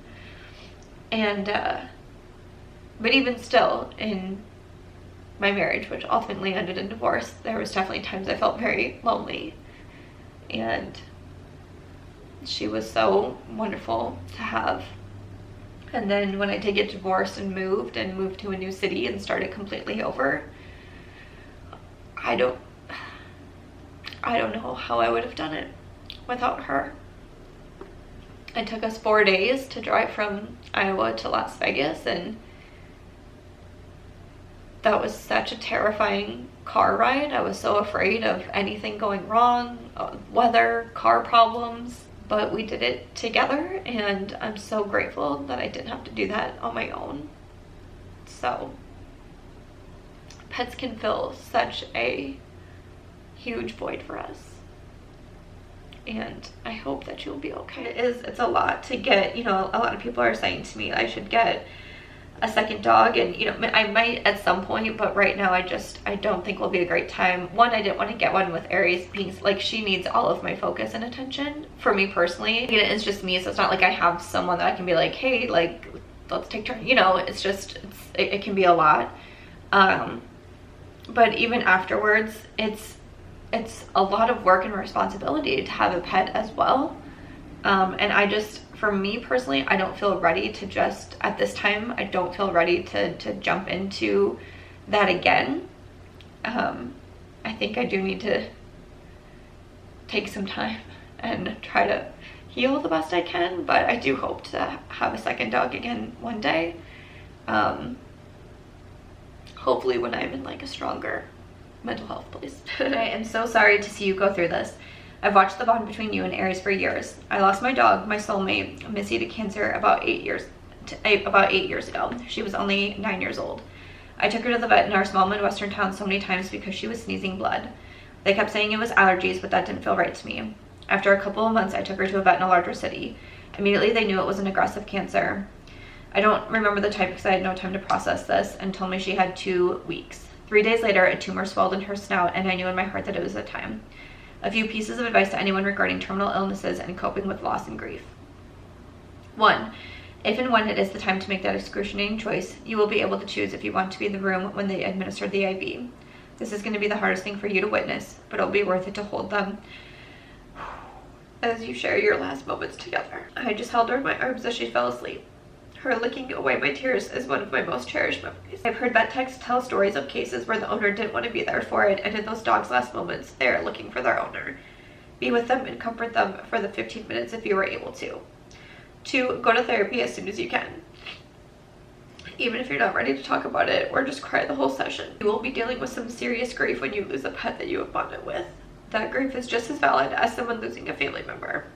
And but even still, in my marriage, which ultimately ended in divorce, there was definitely times I felt very lonely. And she was so wonderful to have. And then when I did get divorced and moved to a new city and started completely over, I don't know how I would have done it without her. It took us 4 days to drive from Iowa to Las Vegas, and that was such a terrifying car ride. I was so afraid of anything going wrong, weather, car problems. but we did it together, and I'm so grateful that I didn't have to do that on my own. So pets can fill such a huge void for us, and I hope that you'll be okay. It's a lot to get, you know. A lot of people are saying to me I should get a second dog, and you know, I might at some point, but right now I don't think will be a great time. One, I didn't want to get one with Aries being like, she needs all of my focus and attention. For me personally, it's just me, so it's not like I have someone that I can be like, hey, like, let's take turns, you know. It's just, it can be a lot. But even afterwards, it's a lot of work and responsibility to have a pet as well. And I just, for me personally, I don't feel ready to just, at this time, I don't feel ready to jump into that again. I think I do need to take some time and try to heal the best I can, but I do hope to have a second dog again one day. Hopefully when I'm in like a stronger mental health place. I am so sorry to see you go through this. I've watched the bond between you and Aries for years. I lost my dog, my soulmate, Missy, to cancer about 8 years ago. She was only 9 years old. I took her to the vet in our small Midwestern town so many times because she was sneezing blood. They kept saying it was allergies, but that didn't feel right to me. After a couple of months, I took her to a vet in a larger city. Immediately, they knew it was an aggressive cancer. I don't remember the type because I had no time to process this, and told me she had 2 weeks. 3 days later, a tumor swelled in her snout, and I knew in my heart that it was the time. A few pieces of advice to anyone regarding terminal illnesses and coping with loss and grief. 1. If and when it is the time to make that excruciating choice, you will be able to choose if you want to be in the room when they administer the IV. This is going to be the hardest thing for you to witness, but it'll be worth it to hold them as you share your last moments together. I just held her in my arms as she fell asleep. Her licking away my tears is one of my most cherished memories. I've heard vet techs tell stories of cases where the owner didn't want to be there for it, and in those dogs' last moments, they are looking for their owner. Be with them and comfort them for the 15 minutes if you are able to. 2. Go to therapy as soon as you can. Even if you're not ready to talk about it, or just cry the whole session. You will be dealing with some serious grief when you lose a pet that you have bonded with. That grief is just as valid as someone losing a family member.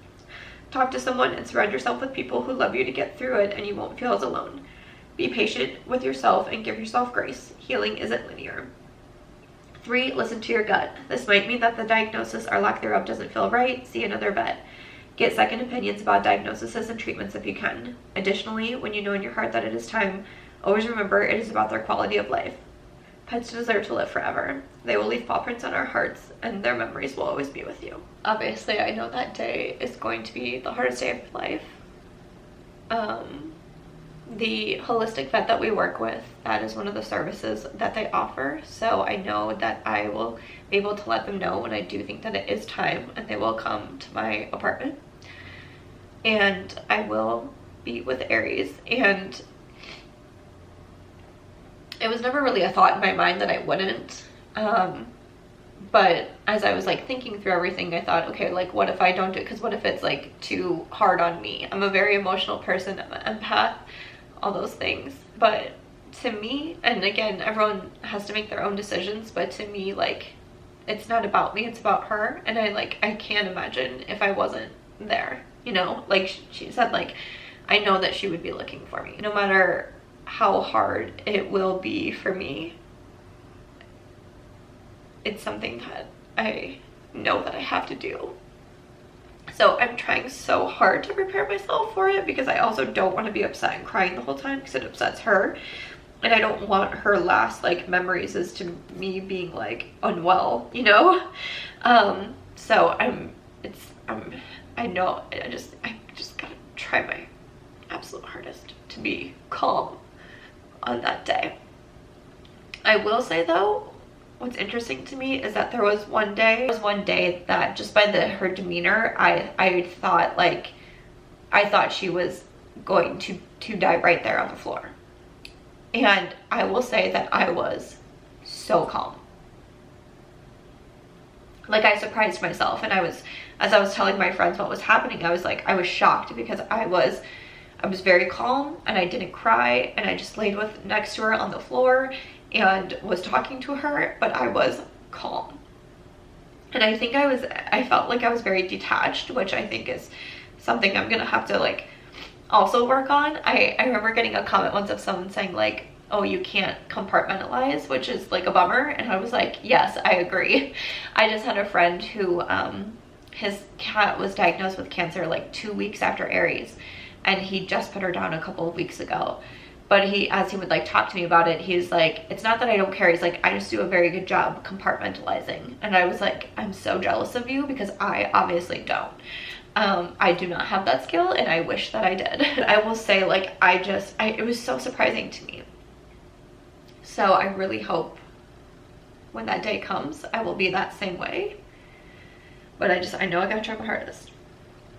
Talk to someone and surround yourself with people who love you to get through it, and you won't feel as alone. Be patient with yourself and give yourself grace. Healing isn't linear. 3. Listen to your gut. This might mean that the diagnosis or lack thereof doesn't feel right. See another vet. Get second opinions about diagnoses and treatments if you can. Additionally, when you know in your heart that it is time, always remember it is about their quality of life. Pets deserve to live forever. They will leave paw prints on our hearts, and their memories will always be with you. Obviously, I know that day is going to be the hardest day of my life. The holistic vet that we work with, that is one of the services that they offer. So I know that I will be able to let them know when I do think that it is time, and they will come to my apartment. And I will be with Aries, and it was never really a thought in my mind that I wouldn't. But as I was like thinking through everything, I thought, okay, like what if I don't do it? Because what if it's like too hard on me? I'm a very emotional person. I'm an empath, all those things. But to me, and again, everyone has to make their own decisions, but to me, like, it's not about me, it's about her. And I can't imagine if I wasn't there, you know? Like she said, like, I know that she would be looking for me. No matter how hard it will be for me, it's something that I know that I have to do. So I'm trying so hard to prepare myself for it, because I also don't want to be upset and crying the whole time because it upsets her, and I don't want her last like memories as to me being like unwell, you know. So I know I just gotta try my absolute hardest to be calm on that day. I will say though, what's interesting to me is that there was one day that just by her demeanor, I thought she was going to die right there on the floor. And I will say that I was so calm. Like, I surprised myself, and as I was telling my friends what was happening, I was shocked, because I was very calm, and I didn't cry, and I just laid next to her on the floor and was talking to her, but I was calm. And I think I felt like I was very detached, which I think is something I'm gonna have to like also work on. I remember getting a comment once of someone saying like, oh, you can't compartmentalize, which is like a bummer. And I was like, yes, I agree. I just had a friend who his cat was diagnosed with cancer like 2 weeks after Aries, and he just put her down a couple of weeks ago. But as he would like talk to me about it, he's like, it's not that I don't care. He's like, I just do a very good job compartmentalizing. And I was like, I'm so jealous of you because I obviously don't. I do not have that skill, and I wish that I did. I will say, like, it was so surprising to me. So I really hope when that day comes, I will be that same way. But I know I gotta try my hardest.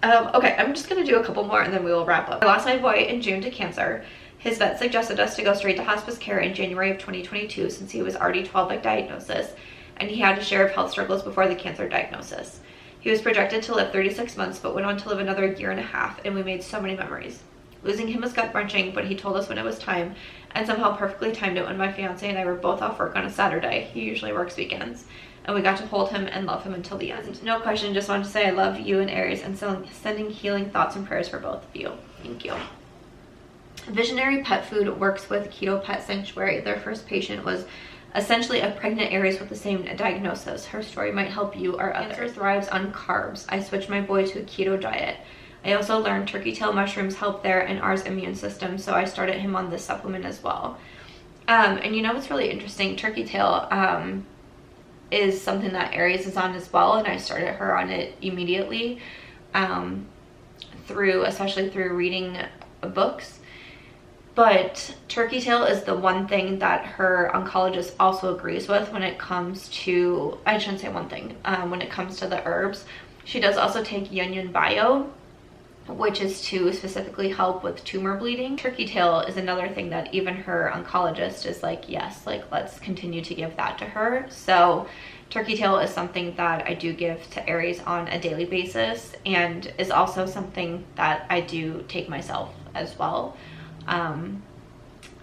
Okay, I'm just gonna do a couple more and then we will wrap up. I lost my boy in June to cancer. His vet suggested us to go straight to hospice care in January of 2022 since he was already 12 at diagnosis and he had a share of health struggles before the cancer diagnosis. He was projected to live 36 months but went on to live another 1.5 years, and we made so many memories. Losing him was gut-wrenching, but he told us when it was time and somehow perfectly timed it when my fiance and I were both off work on a Saturday. He usually works weekends. And we got to hold him and love him until the end. No question, just wanted to say I love you and Aries and sending healing thoughts and prayers for both of you. Thank you. Visionary Pet Food works with Keto Pet Sanctuary. Their first patient was essentially a pregnant Aries with the same diagnosis. Her story might help you or others. Cancer thrives on carbs. I switched my boy to a keto diet. I also learned turkey tail mushrooms help their and ours immune system, so I started him on this supplement as well. And you know what's really interesting? Turkey tail is something that Aries is on as well, and I started her on it immediately, especially through reading books. But turkey tail is the one thing that her oncologist also agrees with when it comes to, I shouldn't say one thing, when it comes to the herbs. She does also take Yun Bio, which is to specifically help with tumor bleeding. Turkey tail is another thing that even her oncologist is like, yes, like let's continue to give that to her. So turkey tail is something that I do give to Aries on a daily basis, and is also something that I do take myself as well.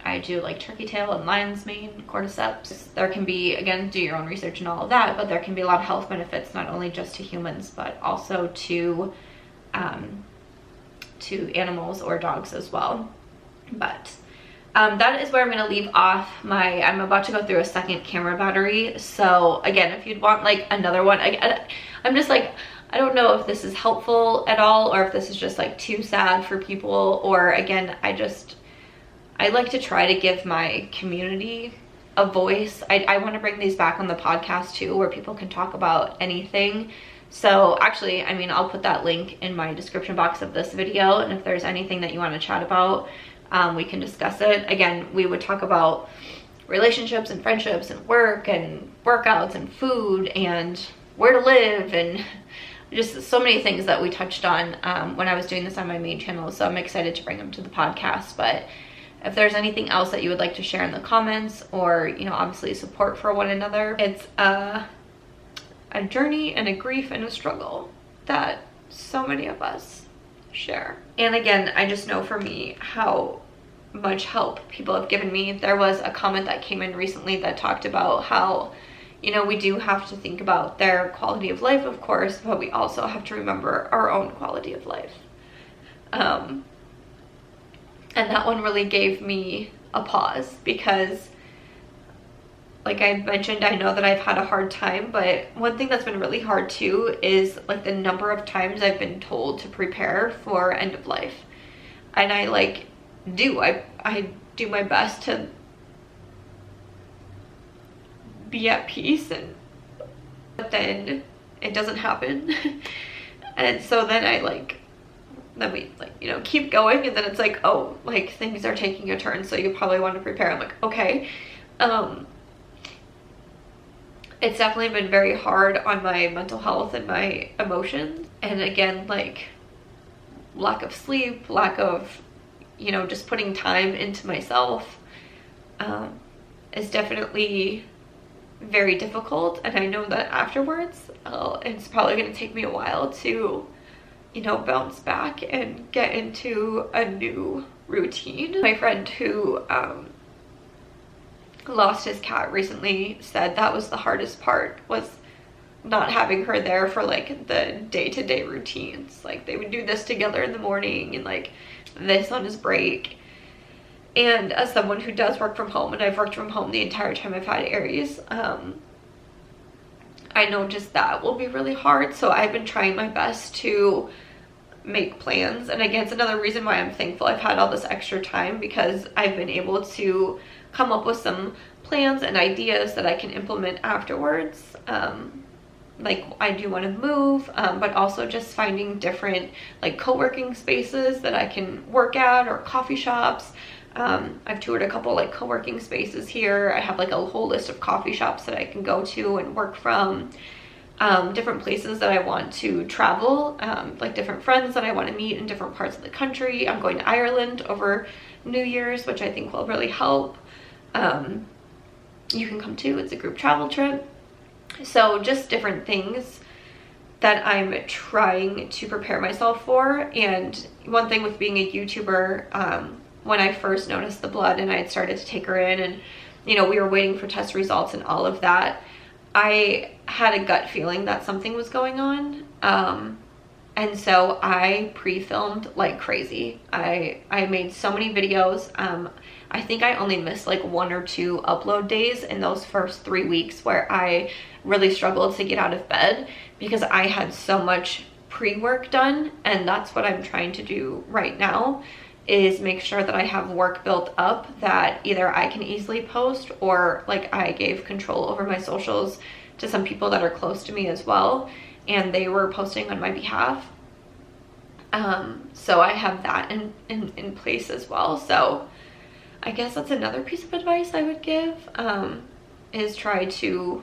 I do like turkey tail and lion's mane, cordyceps. There can be, again, do your own research and all of that, but there can be a lot of health benefits, not only just to humans, but also to animals or dogs as well. But that is where I'm going to leave off I'm about to go through a second camera battery. So again, if you'd want like another one, I'm just like, I don't know if this is helpful at all, or if this is just like too sad for people, or again, I like to try to give my community a voice. I want to bring these back on the podcast too, where people can talk about anything. So actually, I mean, I'll put that link in my description box of this video, and if there's anything that you want to chat about, we can discuss it. Again, we would talk about relationships and friendships and work and workouts and food and where to live and just so many things that we touched on when I was doing this on my main channel. So I'm excited to bring them to the podcast. But if there's anything else that you would like to share in the comments, or, you know, obviously support for one another, it's a journey and a grief and a struggle that so many of us share. And again, I just know for me how much help people have given me. There was a comment that came in recently that talked about how, you know, we do have to think about their quality of life, of course, but we also have to remember our own quality of life. And that one really gave me a pause, because like I mentioned, I know that I've had a hard time, but one thing that's been really hard too is like the number of times I've been told to prepare for end of life. And I like I do my best to be at peace, but then it doesn't happen. And so then then we you know, keep going, and then it's like, oh, like things are taking a turn, so you probably want to prepare. I'm like, okay. It's definitely been very hard on my mental health and my emotions. And again, like lack of sleep, lack of, you know, just putting time into myself is definitely very difficult. And I know that afterwards, it's probably going to take me a while to, you know, bounce back and get into a new routine. My friend who lost his cat recently said that was the hardest part, was not having her there for like the day-to-day routines. Like they would do this together in the morning and like this on his break. And as someone who does work from home, and I've worked from home the entire time I've had Aries, I know just that will be really hard. So I've been trying my best to make plans. And again, it's another reason why I'm thankful I've had all this extra time, because I've been able to come up with some plans and ideas that I can implement afterwards. Like I do want to move, but also just finding different like co-working spaces that I can work at, or coffee shops. I've toured a couple like co-working spaces here. I have like a whole list of coffee shops that I can go to and work from. Different places that I want to travel, like different friends that I want to meet in different parts of the country. I'm going to Ireland over New Year's, which I think will really help. You can come too. It's a group travel trip. So just different things that I'm trying to prepare myself for. And one thing with being a YouTuber, when I first noticed the blood and I had started to take her in, and you know, we were waiting for test results and all of that, I had a gut feeling that something was going on. And so I pre-filmed like crazy. I made so many videos. I think I only missed like 1 or 2 upload days in those first 3 weeks, where I really struggled to get out of bed because I had so much pre-work done. And that's what I'm trying to do right now, is make sure that I have work built up that either I can easily post, or like I gave control over my socials to some people that are close to me as well, and they were posting on my behalf. So I have that in place as well. So I guess that's another piece of advice I would give, is try to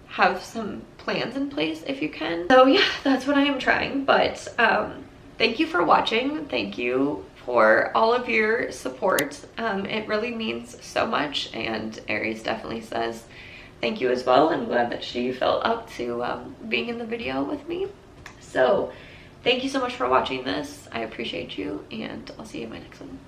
have some plans in place if you can. So yeah, that's what I am trying. But thank you for watching. Thank you for all of your support. It really means so much, and Aries definitely says thank you as well. I'm glad that she felt up to being in the video with me. So thank you so much for watching this. I appreciate you, and I'll see you in my next one.